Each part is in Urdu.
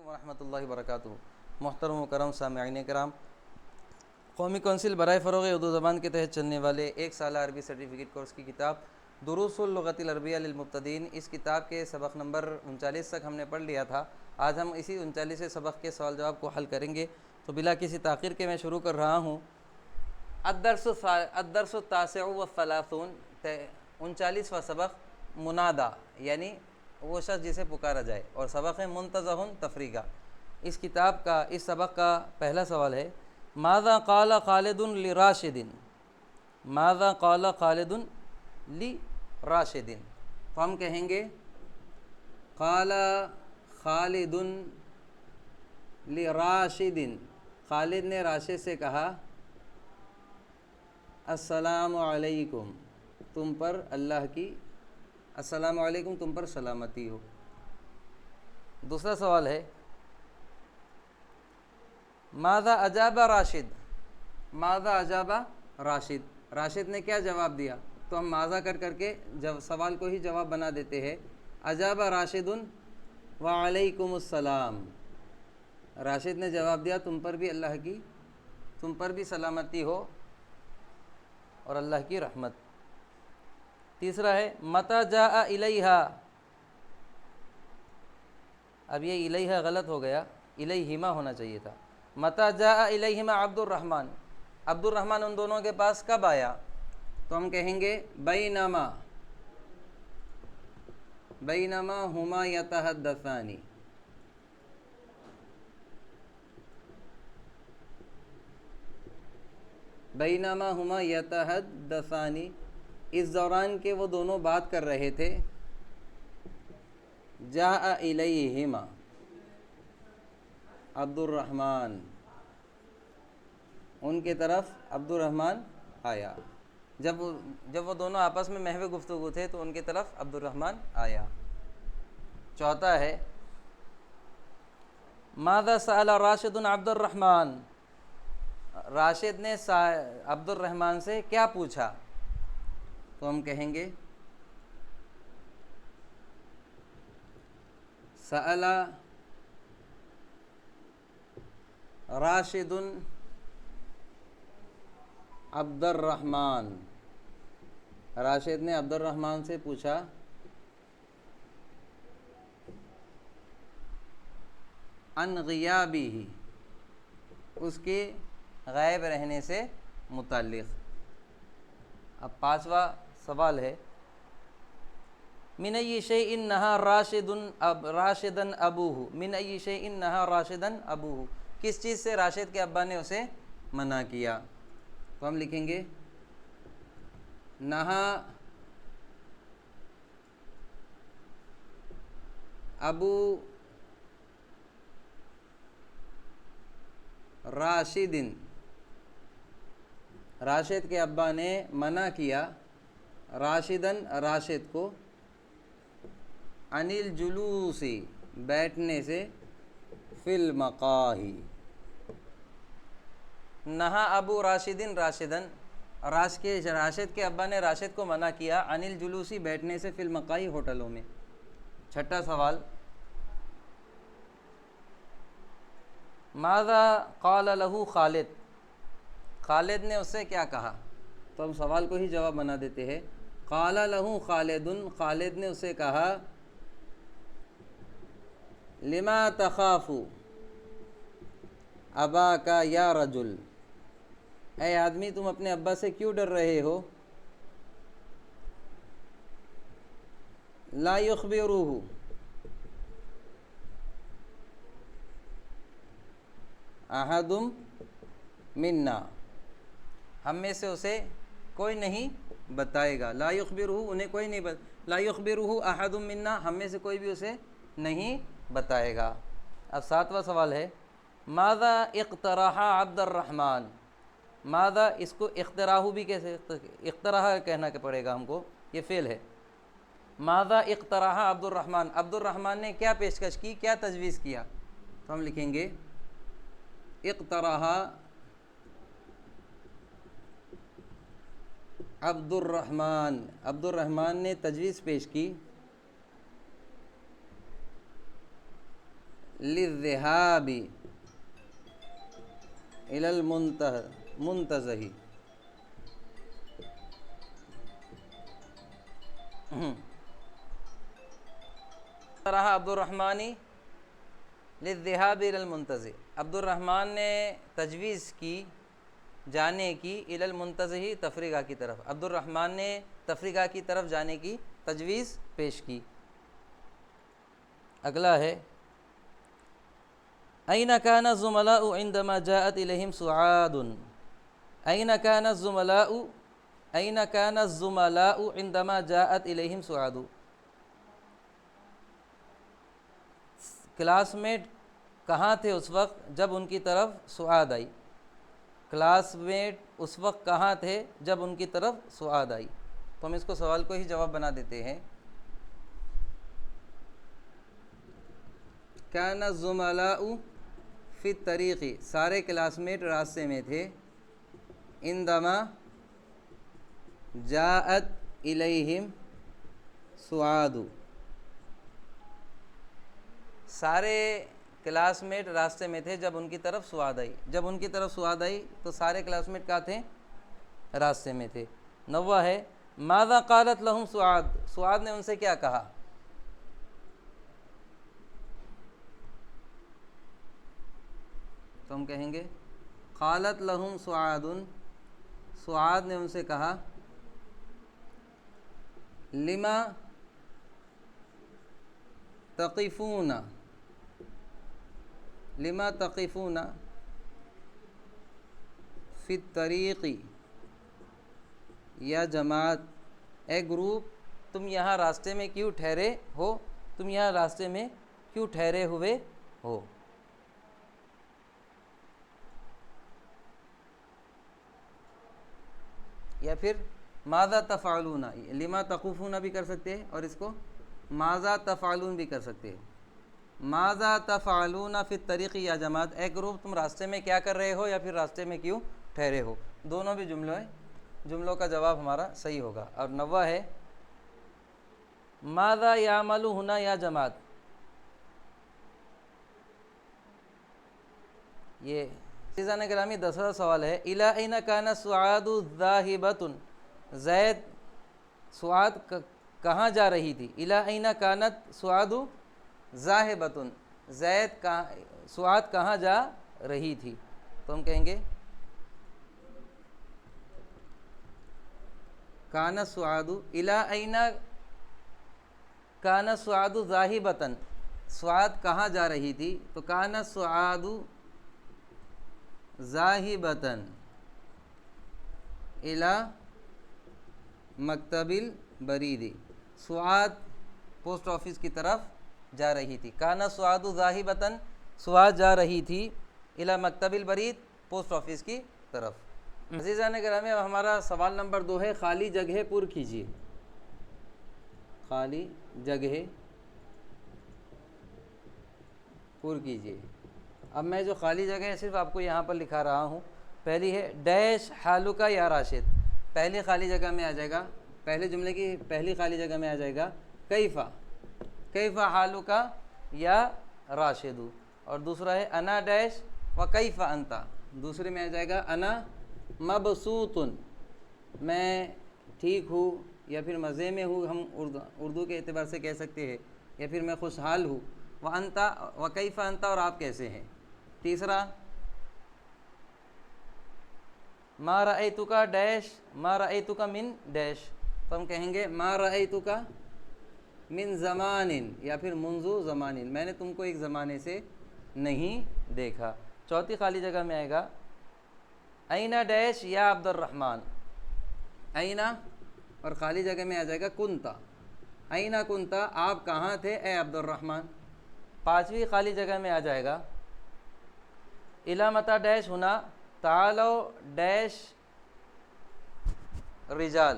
ورحمۃ اللہ وبرکاتہ۔ محترم مکرم سامعین کرام، قومی کونسل برائے فروغ اردو زبان کے تحت چلنے والے ایک سالہ عربی سرٹیفکیٹ کورس کی کتاب دروس اللغۃ العربیہ للمبتدئین، اس کتاب کے سبق نمبر 39 تک ہم نے پڑھ لیا تھا۔ آج ہم اسی 39 سبق کے سوال جواب کو حل کریں گے، تو بلا کسی تاخیر کے میں شروع کر رہا ہوں۔ الدرس التاسع والثلاثون، 39واں سبق منادا، یعنی وہ شخص جسے پکارا جائے، اور سبق ہے منتزہ تفریقہ۔ اس کتاب کا اس سبق کا پہلا سوال ہے ماذا قال خالد لراشد، ماذا قال خالد لراشد، تو ہم کہیں گے قال خالد لراشد، خالد نے راشد سے کہا السلام علیکم، تم پر اللہ کی، السلام علیکم تم پر سلامتی ہو۔ دوسرا سوال ہے ماذا اجاب راشد، ماذا اجاب راشد، راشد نے کیا جواب دیا، تو ہم ماذا کر کے سوال کو ہی جواب بنا دیتے ہیں۔ اجاب راشد وعلیکم السلام، راشد نے جواب دیا تم پر بھی اللہ کی، تم پر بھی سلامتی ہو اور اللہ کی رحمت۔ تیسرا ہے متی جاء الیہا، اب یہ الیہا غلط ہو گیا، الیہما ہونا چاہیے تھا۔ متی جاء الیہما عبد الرحمن، عبد الرحمن ان دونوں کے پاس کب آیا، تو ہم کہیں گے بینما، بینما ہما یتحدثان، بینما ہما یتحدثان، اس دوران کے وہ دونوں بات کر رہے تھے۔ جاء الیہما عبد الرحمن، ان کے طرف عبد الرحمن آیا، جب وہ دونوں آپس میں محو گفتگو تھے تو ان کی طرف عبد الرحمن آیا۔ چوتھا ہے ماذا سأل راشد عبد الرحمن، راشد نے عبد الرحمن سے کیا پوچھا، تو ہم کہیں گے سأل راشد عبد الرحمن، راشد نے عبد الرحمن سے پوچھا عن غیابہ، اس کے غائب رہنے سے متعلق۔ اب پانچواں سوال ہے من ای شیء نہا راشدا ابوہ، من ای شیء نہا راشدا ابوہ، کس چیز سے راشد کے ابا نے اسے منع کیا، تو ہم لکھیں گے نہا ابو راشد، راشد کے ابا نے منع کیا راشدن، راشد کو، عن الجلوس، بیٹھنے سے، فی المقاہی، نہا ابو راشدن راشدن، راشد کے ابا نے راشد کو منع کیا عن الجلوسی، بیٹھنے سے، فی المقاہی، ہوٹلوں میں۔ چھٹا سوال ماذا قال له خالد، خالد نے اس سے کیا کہا، تو ہم سوال کو ہی جواب بنا دیتے ہیں۔ قال له خالد، خالد نے اسے کہا لما تخاف اباک یا رجل، اے آدمی تم اپنے ابا سے کیوں ڈر رہے ہو، لا یخبرہ احد منا، ہم میں سے اسے کوئی نہیں بتائے گا، لا یخبرہ، انہیں کوئی نہیں لا یخبرہ احد منا، ہم میں سے کوئی بھی اسے نہیں بتائے گا۔ اب ساتواں سوال ہے ماذا اقترح عبد الرحمن، ماذا، اس کو اقتراح بھی کیسے، اقتراح کہنا کہ پڑے گا ہم کو، یہ فعل ہے۔ ماذا اقترح عبد الرحمن، عبد الرحمن نے کیا پیشکش کی، کیا تجویز کیا، تو ہم لکھیں گے اقترح عبد الرحمن، عبد الرحمن نے تجویز پیش کی للذهاب إلى المنتزه رہا عبد الرحمانی للذهاب إلى المنتزه، عبد الرحمن نے تجویز کی جانے کی إلى المنتزه تفریح کی طرف، عبد الرحمن نے تفریح کی طرف جانے کی تجویز پیش کی۔ اگلا ہے أين كان الزملاء عندما جاءت إليهم سعاد، أين كان الزملاء عندما جاءت إليهم سعاد، کلاس میٹ کہاں تھے اس وقت جب ان کی طرف سعاد آئی، کلاس میٹ اس وقت کہاں تھے جب ان کی طرف سعاد آئی۔ تو ہم اس کو سوال کو ہی جواب بنا دیتے ہیں۔ كان الزملاء فی الطریق، سارے کلاس میٹ راستے میں تھے، عندما جاءت الیہم سعاد، سارے کلاس میٹ راستے میں تھے جب ان کی طرف سعاد آئی، جب ان کی طرف سعاد آئی تو سارے کلاس میٹ کہاں تھے؟ راستے میں تھے۔ 90 ہے ماذا قالت لہم سعاد، سعاد نے ان سے کیا کہا؟ تو ہم کہیں گے قالت لہم سعاد، سعاد نے ان سے کہا لما تقفون، لما تقفون فی الطریق، یا جماعت اے گروپ تم یہاں راستے میں کیوں ٹھہرے ہو، تم یہاں راستے میں کیوں ٹھہرے ہوئے ہو۔ یا پھر ماذا تفعلون، لما تقفون بھی کر سکتے ہیں اور اس کو ماذا تفعلون بھی کر سکتے ہیں۔ ماذا تفعلون فی الطریق یا جماعت، اے گروپ تم راستے میں کیا کر رہے ہو یا پھر راستے میں کیوں ٹھہرے ہو، دونوں بھی جملوں کا جواب ہمارا صحیح ہوگا۔ اور 90 ہے ماذا یعمل ہنا یا جماعت، یہ عزیزان گرامی 10واں سوال ہے الی این کان سعاد ذاہبۃ، زید سعاد کہاں جا رہی تھی، الی این کانت سعاد ذاہبۃ، زید سعاد کہاں جا رہی تھی۔ تو ہم کہیں گے کان سعاد الی این کان سعاد ذاہبۃ، سعاد کہاں جا رہی تھی، تو کان سعاد ذاہبۃ الی مکتب البرید، سعاد پوسٹ آفس کی طرف جا رہی تھی۔ کان سعاد ذاہبۃ، سعاد جا رہی تھی الی مکتب البرید، پوسٹ آفس کی طرف۔ عزیزان گرامی اب ہمارا سوال نمبر 2 ہے خالی جگہ پر کیجیے، خالی جگہ پر کیجیے۔ اب میں جو خالی جگہ ہے صرف آپ کو یہاں پر لکھا رہا ہوں۔ پہلی ہے ڈیش حالکا یا راشد، پہلی خالی جگہ میں آ جائے گا، پہلے جملے کی پہلی خالی جگہ میں آ جائے گا کیفا، کیفا حالکا یا راشد، اور دوسرا ہے انا ڈیش و کیفا انتا، دوسرے میں آ جائے گا انا مبسوط، میں ٹھیک ہوں یا پھر مزے میں ہوں، ہم اردو کے اعتبار سے کہہ سکتے ہیں، یا پھر میں خوشحال ہوں، و انتا و کیفا انتا، اور آپ کیسے ہیں۔ تیسرا ما رأیتک ڈیش ما رأیتک من ڈیش، تو ہم کہیں گے ما رأیتک من زمان یا پھر منذ زمان، میں نے تم کو ایک زمانے سے نہیں دیکھا۔ چوتھی خالی جگہ میں آئے گا این ڈیش یا عبد الرحمن، این اور خالی جگہ میں آ جائے گا کنتا، این کنتا آپ کہاں تھے اے عبد الرحمن۔ پانچویں خالی جگہ میں آ جائے گا الی متی ڈیش ہونا تعالو ڈیش رجال،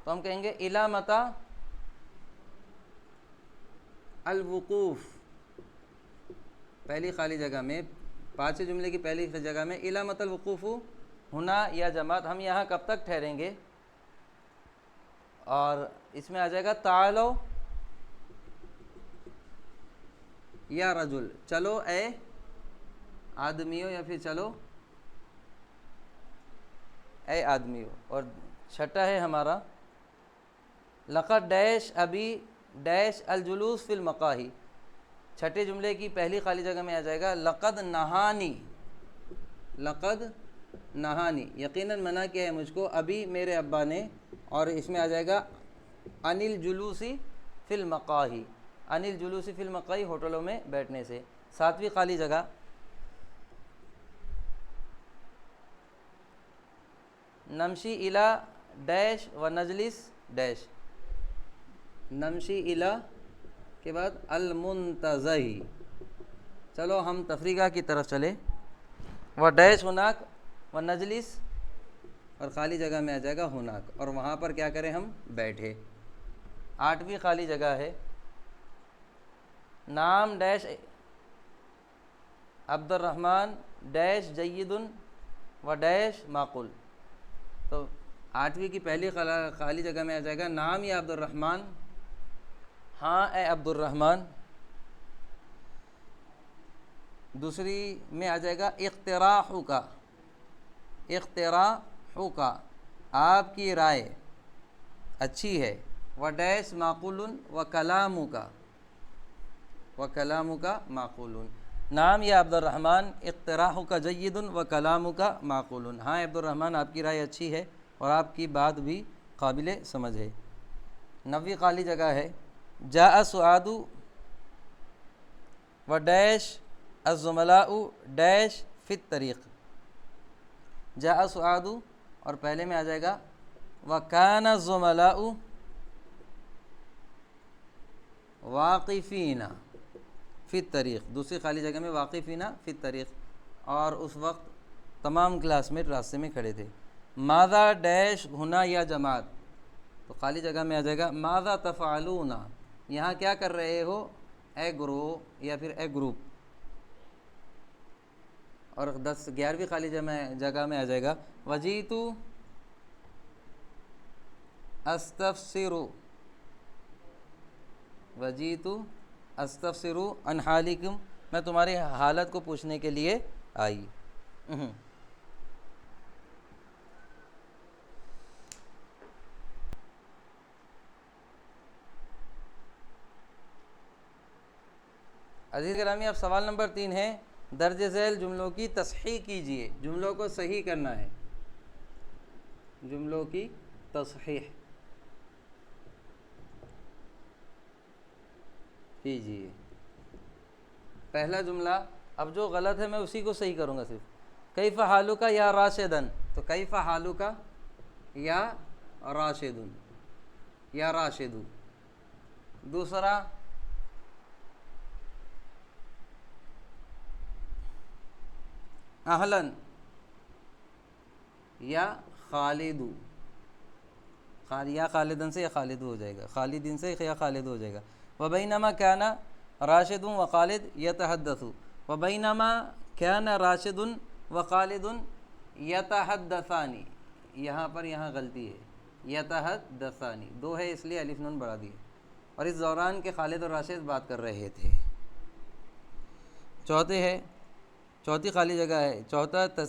تو ہم کہیں گے الی متی الوقوف، پہلی خالی جگہ میں پانچویں جملے کی پہلی جگہ میں الی متی الوقوف ہونا یا جماعت، ہم یہاں کب تک ٹھہریں گے، اور اس میں آ جائے گا تعالو یا رجل، چلو اے آدمیو، یا پھر چلو اے آدمیو. اور چھٹا ہے ہمارا لقد ڈیش ابی ڈیش الجلوس فی المقاہی. چھٹے جملے کی پہلی خالی جگہ میں آ جائے گا لقد نہانی، لقد نہانی یقیناً منع کیا ہے مجھ کو، ابھی میرے ابا نے. اور اس میں آ جائے گا عن الجلوسی فی المقاہی، عن الجلوسی فی المقاہی ہوٹلوں میں بیٹھنے سے. ساتویں خالی جگہ نمشی الی ڈیش و نجلس ڈیش. نمشی الی کے بعد المنتزہ، چلو ہم تفریقہ کی طرف چلے. و ڈیش ہناک و نجلس، اور خالی جگہ میں آ جائے گا ہناک، اور وہاں پر کیا کریں ہم بیٹھے. آٹھویں خالی جگہ ہے نام ڈیش عبد الرحمن ڈیش جید و ڈیش معقول. تو آٹھویں کی پہلی خالی جگہ میں آ جائے گا نام یا عبد الرحمن، ہاں اے عبد الرحمن. دوسری میں آ جائے گا اقتراح کا، اقتراح کا آپ کی رائے اچھی ہے. و ڈیش معقول و کلام کا، و کلام کا معقول. نام یا عبد الرحمن اقتراح کا جید و کلام کا معقول. ہاں عبد الرحمن آپ کی رائے اچھی ہے اور آپ کی بات بھی قابل سمجھ ہے. نویں خالی جگہ ہے جاء سعاد و ڈیش الزملاء ڈیش فی الطریق. جاء سعاد اور پہلے میں آ جائے گا وکان الزملاء واقفین فی الطریق. دوسری خالی جگہ میں واقفین فی الطریق، اور اس وقت تمام کلاس میٹ راستے میں کھڑے تھے. ماذا ڈیش ہنا یا جماعت، تو خالی جگہ میں آ جائے گا ماذا تفعلون، یہاں کیا کر رہے ہو اے گروہ یا پھر اے گروپ. اور 11ویں خالی جگہ میں آ جائے گا وجیت استفسر، وجیت استفسر عن حالکم، میں تمہاری حالت کو پوچھنے کے لیے آئی. عزیز گرامی، اب سوال نمبر 3 ہے درج ذیل جملوں کی تصحیح کیجیے. جملوں کو صحیح کرنا ہے، جملوں کی تصحیح کیجیے. پہلا جملہ، اب جو غلط ہے میں اسی کو صحیح کروں گا. صرف کیف حالک یا راشدن، تو کیف حالک یا راشدن یا راشدو. دوسرا اہلن یا خالدو، یا خالدن سے یا خالدو ہو جائے گا، خالدین سے یا خالد ہو جائے گا. وبینما کان راشد و خالد یتحدثوا، وبینما کان راشد و خالد یتحدثان، یہاں پر یہاں غلطی ہے، یتحدثان 2 ہے اس لیے الف نون بڑھا دیے. اور اس دوران کے خالد اور راشد بات کر رہے تھے. چوتھی خالی جگہ ہے،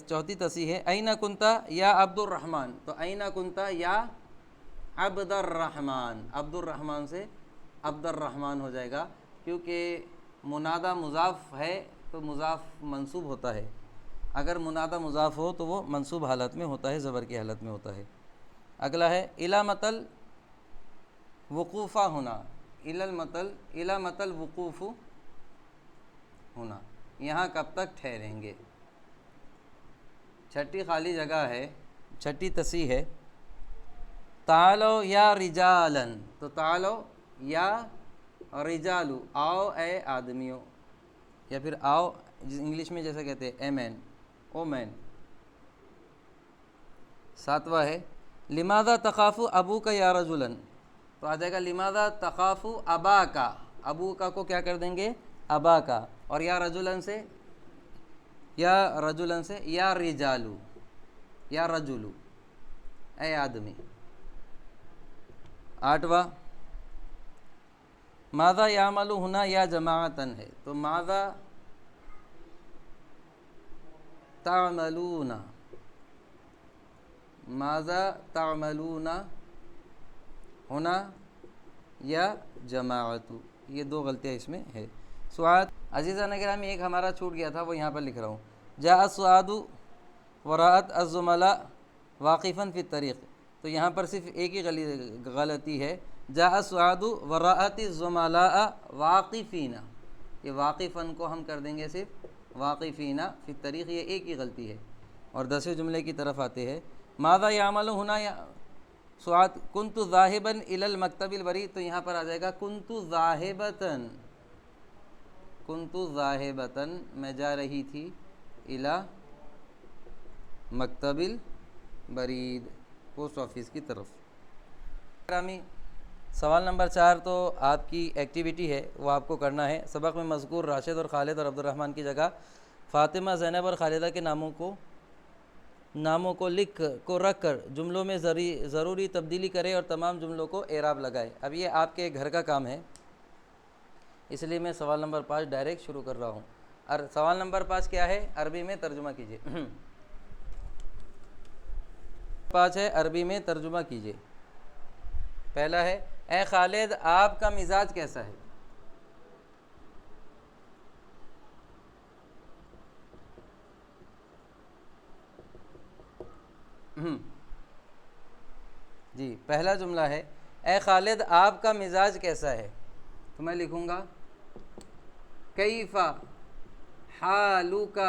چوتھی تصحیح ہے این کنتا یا عبد الرحمن، تو این کنتا یا عبد الرحمن، عبد الرحمن سے عبد الرحمن ہو جائے گا، کیونکہ منادہ مضاف ہے تو مضاف منصوب ہوتا ہے. اگر منادہ مضاف ہو تو وہ منصوب حالت میں ہوتا ہے، زبر کی حالت میں ہوتا ہے. اگلا ہے علامتل وقوفہ ہونا، علامتل وقوف ہونا، یہاں کب تک ٹھہریں گے. چھٹی خالی جگہ ہے، چھٹی تصحیح ہے تعالو یا رجالن، تو تعالو یا رجالو آؤ اے آدمیوں، یا پھر آؤ انگلش میں جیسے کہتے ہیں اے مین، او مین. 7واں ہے لماذا تخاف ابو کا یا رجلن، تو آ جائے گا لماذا تخاف ابا کا، ابو کا کو کیا کر دیں گے ابا کا، اور یا رجلن سے یا رجالو یا رجلو اے آدمی. 8واں ماذا یعمل ہنا یا جماعتن ہے، تو ماذا تعملون، ماذا تعملون ہونا یا جماعت، یہ دو غلطیاں اس میں ہے۔ سعاد عزیزہ نگرامی ایک ہمارا چھوٹ گیا تھا، وہ یہاں پر لکھ رہا ہوں، جاء سعاد وراءت الزملاء واقفا فی الطریق، تو یہاں پر صرف ایک ہی غلطی ہے، جاء سعاد وراءت الزملاء واقفین، یہ واقفاً کو ہم کر دیں گے صرف واقفین فی الطریق، یہ ایک ہی غلطی ہے۔ اور 10ویں جملے کی طرف آتے ہیں، ماذا یعمل ہنا یا سعاد کنت ذاہبا الی المکتب البری، تو یہاں پر آ جائے گا کنت ذاہبتاً، کنت ذاہبتاً میں جا رہی تھی الی مکتب البرید، پوسٹ آفس کی طرف۔ گرامی سوال نمبر 4 تو آپ کی ایکٹیویٹی ہے، وہ آپ کو کرنا ہے۔ سبق میں مذکور راشد اور خالد اور عبد الرحمن کی جگہ فاطمہ، زینب اور خالدہ کے ناموں کو رکھ کر جملوں میں ضروری تبدیلی کرے اور تمام جملوں کو اعراب لگائے۔ اب یہ آپ کے گھر کا کام ہے، اس لیے میں سوال نمبر 5 ڈائریکٹ شروع کر رہا ہوں۔ اور سوال نمبر 5 کیا ہے؟ عربی میں ترجمہ کیجیے۔ 5 ہے، عربی میں ترجمہ کیجیے۔ پہلا ہے، اے خالد آپ کا مزاج کیسا ہے؟ جی پہلا جملہ ہے، اے خالد آپ کا مزاج کیسا ہے؟ تو میں لکھوں گا کیف حالک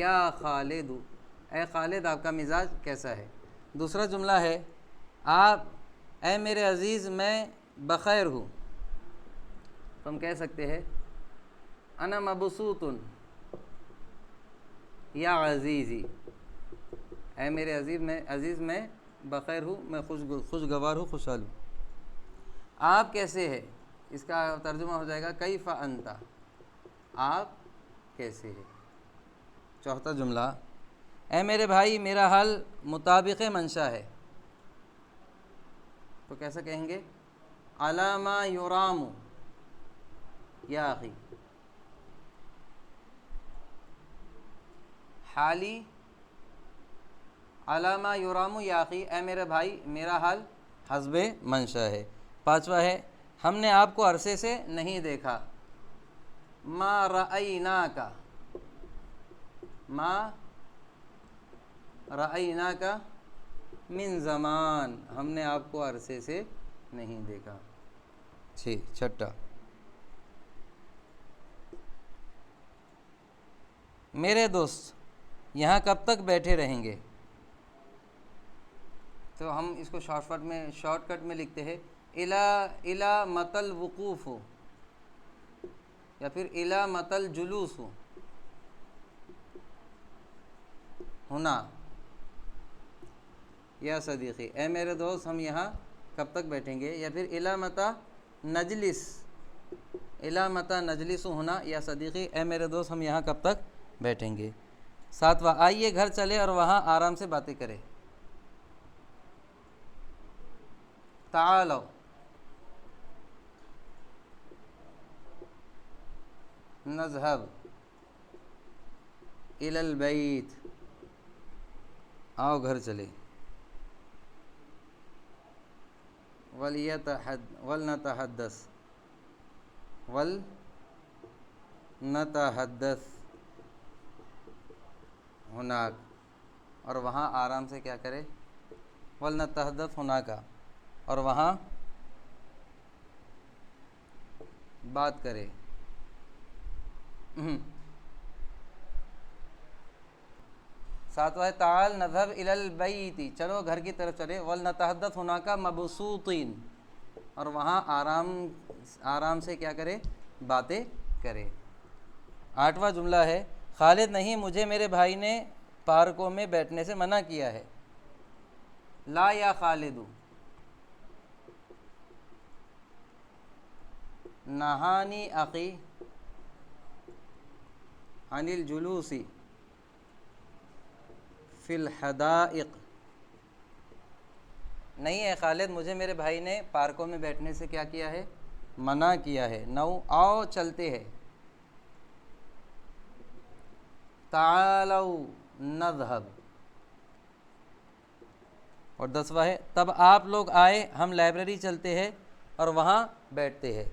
یا خالد، اے خالد آپ کا مزاج کیسا ہے؟ دوسرا جملہ ہے، اے میرے عزیز میں بخیر ہوں، تو ہم کہہ سکتے ہیں انا مبسوط یا عزیزی، اے میرے عزیز میں بخیر ہوں، میں خوشگوار ہوں، خوشحال ہوں۔ آپ کیسے ہیں؟ اس کا ترجمہ ہو جائے گا کیف انت، آپ کیسے ہیں؟ چوتھا جملہ، اے میرے بھائی میرا حال مطابق منشا ہے، تو کیسا کہیں گے؟ علی ما یرام یا اخی، حالی علی ما یرام یا اخی، اے میرے بھائی میرا حال حسب منشا ہے۔ پانچواں ہے، ہم نے آپ کو عرصے سے نہیں دیکھا، ما رأیناک، ما رأیناک من زمان، ہم نے آپ کو عرصے سے نہیں دیکھا۔ چھٹا، میرے دوست یہاں کب تک بیٹھے رہیں گے؟ تو ہم اس کو شارٹ کٹ میں لکھتے ہیں الی متی الوقوف یا پھر الی متی الجلوس ہونا یا صدیقی، اے میرے دوست ہم یہاں کب تک بیٹھیں گے، یا پھر الی متی نجلس ہونا یا صدیقی، اے میرے دوست ہم یہاں کب تک بیٹھیں گے۔ ساتواں، آئیے گھر چلے اور وہاں آرام سے باتیں کریں، تعالوا نذهب إلى البيت، آؤ گھر چلے، ولنتحدث ہناک، اور وہاں آرام سے کیا کرے؟ ولنتحدث ہناک، اور وہاں بات کرے۔ ساتواں ہے، تعال نذهب الى البیت، چلو گھر کی طرف چلے، ولنتحدث ہناک مبسوطین، اور وہاں آرام سے کیا کرے؟ باتیں کرے۔ آٹھواں جملہ ہے، خالد نہیں مجھے میرے بھائی نے پارکوں میں بیٹھنے سے منع کیا ہے، لا یا خالد، نہانی اخی عن الجلوس فی الحدائق، نہیں ہے خالد مجھے میرے بھائی نے پارکوں میں بیٹھنے سے کیا کیا ہے؟ منع کیا ہے. 9 آؤ چلتے ہیں. تعالوا نذهب. اور 10واں ہے تب آپ لوگ آئے ہم لائبریری چلتے ہیں اور وہاں بیٹھتے ہیں.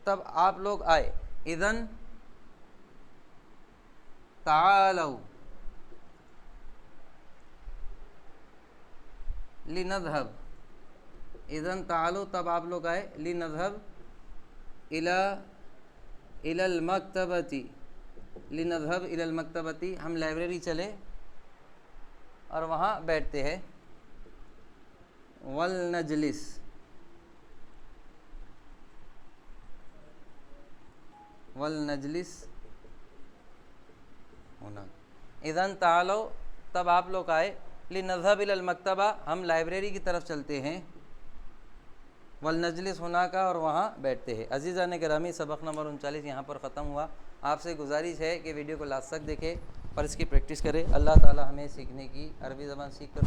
تب آپ لوگ آئے. اذن تعالوا لنذهب. اذن تعالوا تب آپ لوگ آئے. لنذهب الى المکتبتی. لنذهب الى المکتبتی ہم لائبریری چلے اور وہاں بیٹھتے ہیں. ولنجلس ہونا. اذن تعالوا تب آپ لوگ آئے. لنذهب الى المکتبہ ہم لائبریری کی طرف چلتے ہیں. ولنجلس ہونا کا اور وہاں بیٹھتے ہیں. عزیزان گرامی سبق نمبر 39 یہاں پر ختم ہوا. آپ سے گزارش ہے کہ ویڈیو کو لاسٹ تک دیکھیں اور اس کی پریکٹس کریں. اللہ تعالی ہمیں سیکھنے کی عربی زبان سیکھ کر